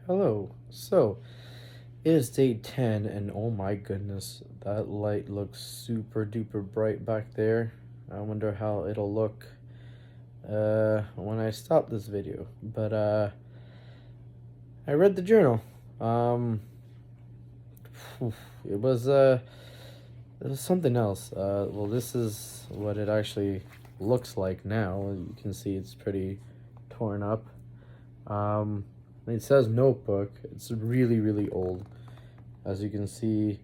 Hello. So, it is day 10, and oh my goodness, that light looks super duper bright back there. I wonder how it'll look when I stop this video. But I read the journal. Um phew, it was it was something else. Well, this is what it actually looks like now. You can see it's pretty torn up. Um it says notebook. It's really really old. As you can see,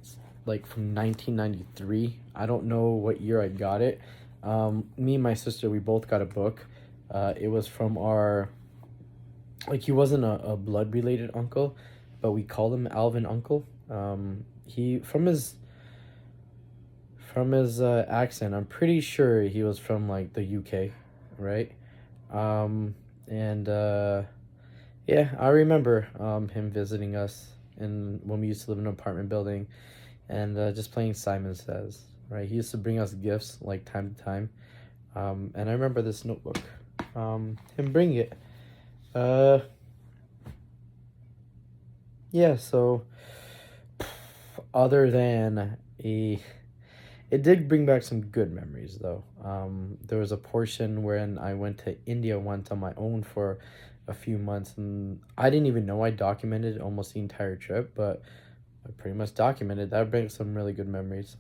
it's like from 1993. I don't know what year I got it. Me and my sister, we both got a book. It was from our, like, he wasn't a blood related uncle, but we called him Alvin Uncle. He, from his accent, I'm pretty sure he was from like the UK, right? And yeah, I remember him visiting us in when we used to live in an apartment building, and just playing Simon Says. Right, he used to bring us gifts like time to time, and I remember this notebook, him bringing it. Uh, yeah. So, other than a, it did bring back some good memories though. There was a portion when I went to India once on my own for a few months, and I didn't even know I documented almost the entire trip, but I pretty much documented that. Brings some really good memories.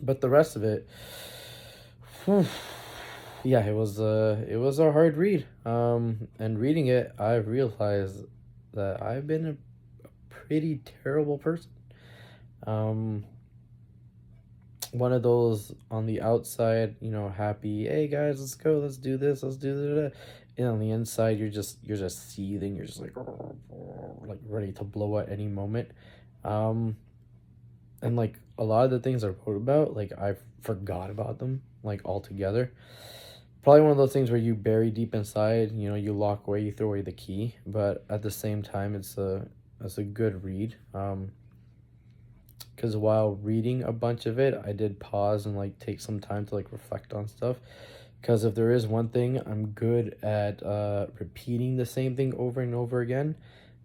But the rest of it, whew, yeah, it was a hard read. And reading it, I realized that I've been a pretty terrible person. Um, one of those on the outside, happy, hey guys, let's go, let's do this, let's do that. And on the inside, you're just seething. You're just like ready to blow at any moment. Um, and like a lot of the things I wrote about, like I forgot about them like altogether. Probably one of those things where you bury deep inside, you lock away, you throw away the key, but at the same time it's a good read. Because while reading a bunch of it, I did pause and like take some time to like reflect on stuff. Because if there is one thing I'm good at, repeating the same thing over and over again.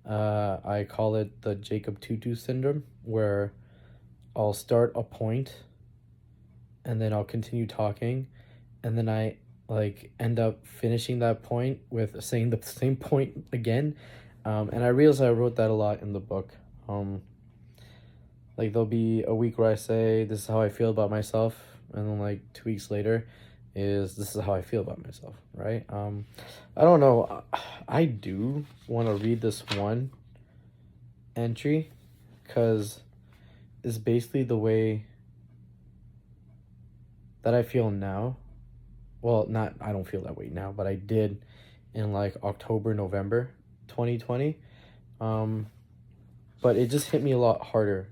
I call it the Jacob Tutu syndrome, where I'll start a point and then I'll continue talking, and then I like end up finishing that point with saying the same point again. And I realized I wrote that a lot in the book. Like there'll be a week where I say this is how I feel about myself, and then like 2 weeks later is this is how I feel about myself, right? I don't know. I do want to read this one entry because it's basically the way that I feel now. Well, not I don't feel that way now, but I did in like October, November 2020. Um, but it just hit me a lot harder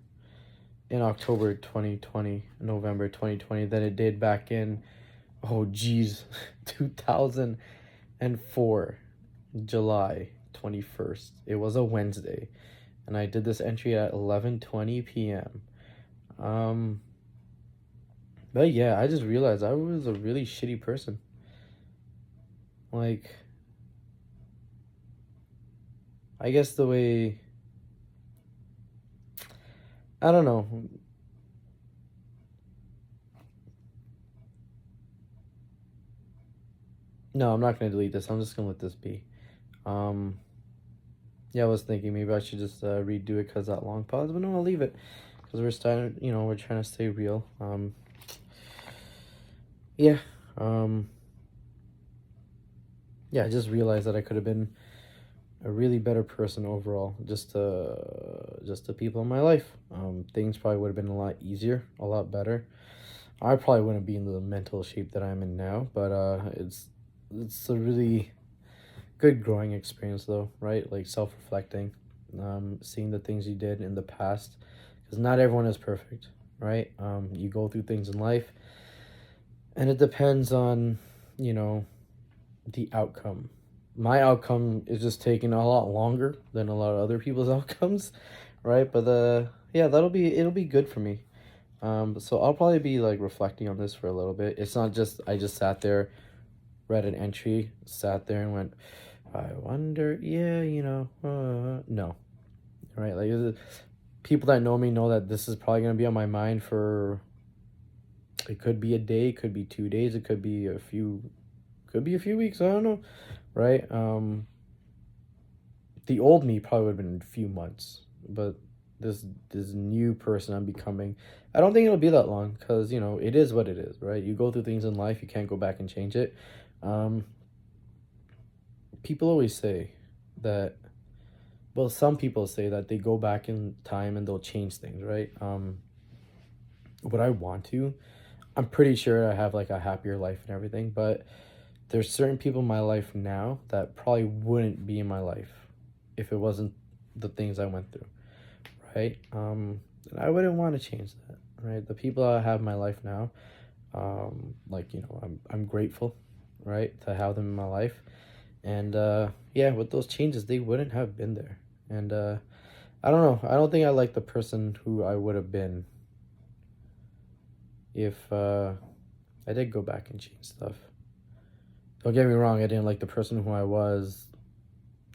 in October 2020, November 2020 than it did back in, oh geez, 2004, July 21st. It was a Wednesday, and I did this entry at 11:20 p.m. Um, but yeah, I just realized I was a really shitty person. Like, I guess the way, I don't know. No, I'm not gonna delete this. I'm just gonna let this be. Um, yeah, I was thinking maybe I should just redo it because that long pause, but no, I'll leave it because we're starting. We're trying to stay real. Yeah. Um, yeah. I just realized that I could have been a really better person overall. Just the people in my life. Things probably would have been a lot easier, a lot better. I probably wouldn't be in the mental shape that I'm in now, but it's a really good growing experience though, right? Like self-reflecting, seeing the things you did in the past, because not everyone is perfect, right? You go through things in life, and it depends on, you know, the outcome. My outcome is just taking a lot longer than a lot of other people's outcomes, right? But yeah, it'll be good for me. So I'll probably be like reflecting on this for a little bit. It's not just I just sat there, read an entry, sat there and went, I wonder, yeah, no, right? Like, people that know me know that this is probably gonna be on my mind for, it could be a day, it could be 2 days, it could be a few weeks, I don't know, right? The old me probably would have been a few months, but this new person I'm becoming, I don't think it'll be that long because it is what it is, right? You go through things in life, you can't go back and change it. Um, People always say that. Well, some people say that they go back in time and they'll change things, right? Would I want to? I'm pretty sure I have like a happier life and everything, but there's certain people in my life now that probably wouldn't be in my life if it wasn't the things I went through, right? And I wouldn't want to change that, right? The people I have in my life now, like I'm grateful, right, to have them in my life, and yeah, with those changes, they wouldn't have been there, and I don't know. I don't think I like the person who I would have been if I did go back and change stuff. Don't get me wrong, I didn't like the person who I was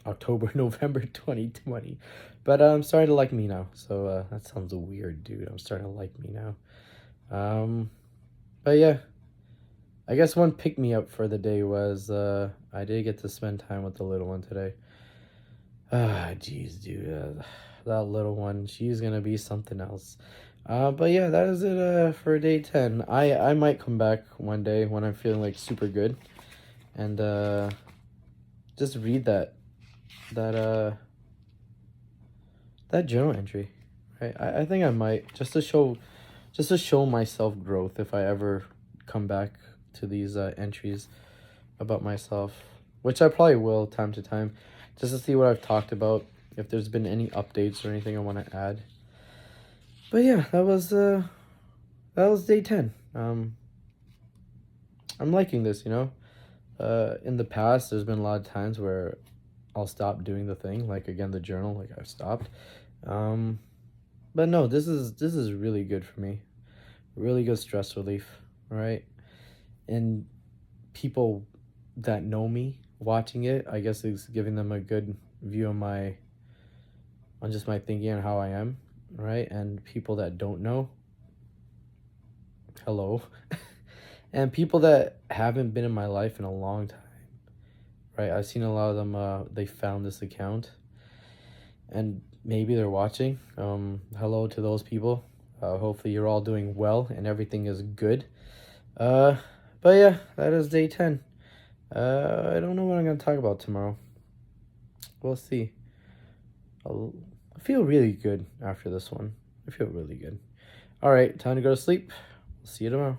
October, November 2020. But I'm starting to like me now. So that sounds weird, dude. I'm starting to like me now. But yeah, I guess one pick me up for the day was I did get to spend time with the little one today. Ah, jeez, dude. That little one, she's gonna be something else. But yeah, that is it for day 10. I might come back one day when I'm feeling like super good and just read that that journal entry. Right? I think I might just to show myself growth if I ever come back to these entries about myself, which I probably will time to time, just to see what I've talked about, if there's been any updates or anything I want to add. But yeah, that was day 10. I'm liking this, in the past there's been a lot of times where I'll stop doing the thing, like again the journal, like I've stopped. Um, but no, this is really good for me. Really good stress relief, right? And people that know me watching it, I guess it's giving them a good view of on just my thinking and how I am, right? And people that don't know, hello. And people that haven't been in my life in a long time, right? I've seen a lot of them, they found this account and maybe they're watching. Hello to those people. Hopefully you're all doing well and everything is good. Uh, but yeah, that is day 10. I don't know what I'm going to talk about tomorrow. We'll see. I feel really good after this one. I feel really good. All right, time to go to sleep. See you tomorrow.